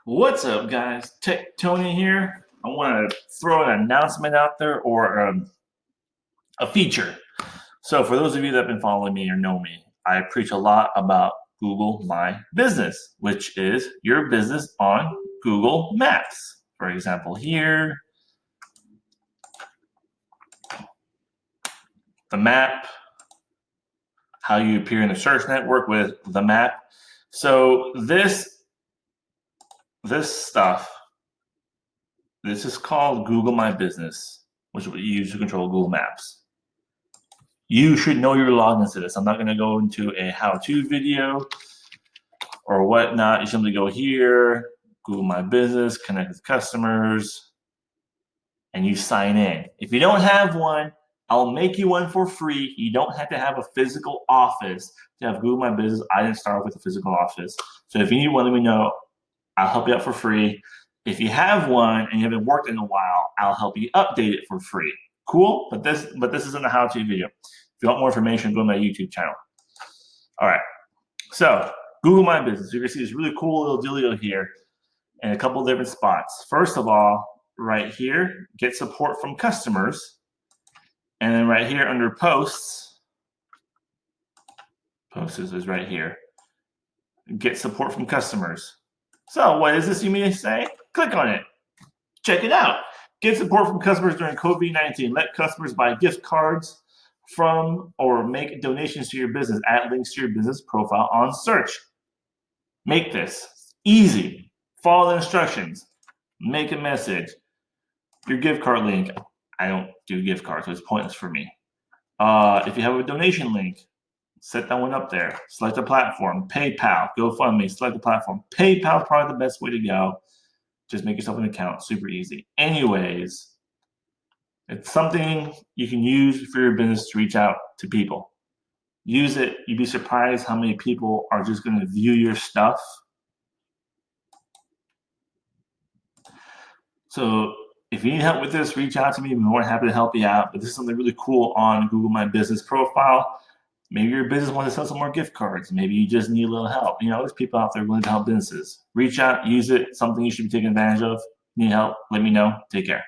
What's up, guys? Tech Tony here. I want to throw an announcement out there or a feature. So, for those of you that have been following me or know me, I preach a lot about Google My Business, which is your business on Google Maps. For example, here, the map, how you appear in the search network with the map. So, this stuff, this is called Google My Business, which we use to control Google Maps. You should know your logins to this. I'm not going to go into a how-to video or whatnot. You simply go here, Google My Business, connect with customers, and you sign in. If you don't have one, I'll make you one for free. You don't have to have a physical office to have Google My Business. I didn't start with a physical office. So if you need one, let me know. I'll help you out for free. If you have one and you haven't worked in a while, I'll help you update it for free. Cool? But this isn't a how-to video. If you want more information, go to my YouTube channel. All right. So Google My Business. You're gonna see this really cool little dealio here in a couple of different spots. First of all, right here, get support from customers. And then right here under posts is right here. Get support from customers. So what is this, you may say? Click on it. Check it out. Get support from customers during COVID-19. Let customers buy gift cards from or make donations to your business. Add links to your business profile on search. Make this easy. Follow the instructions. Make a message. Your gift card link. I don't do gift cards, so it's pointless for me. If you have a donation link, set that one up there. Select a platform. PayPal, GoFundMe, select the platform. PayPal is probably the best way to go. Just make yourself an account. Super easy. Anyways, it's something you can use for your business to reach out to people. Use it. You'd be surprised how many people are just going to view your stuff. So if you need help with this, reach out to me. I'm more than happy to help you out. But this is something really cool on Google My Business profile. Maybe your business wants to sell some more gift cards. Maybe you just need a little help. You know, there's people out there willing to help businesses. Reach out, use it, something you should be taking advantage of. Need help? Let me know. Take care.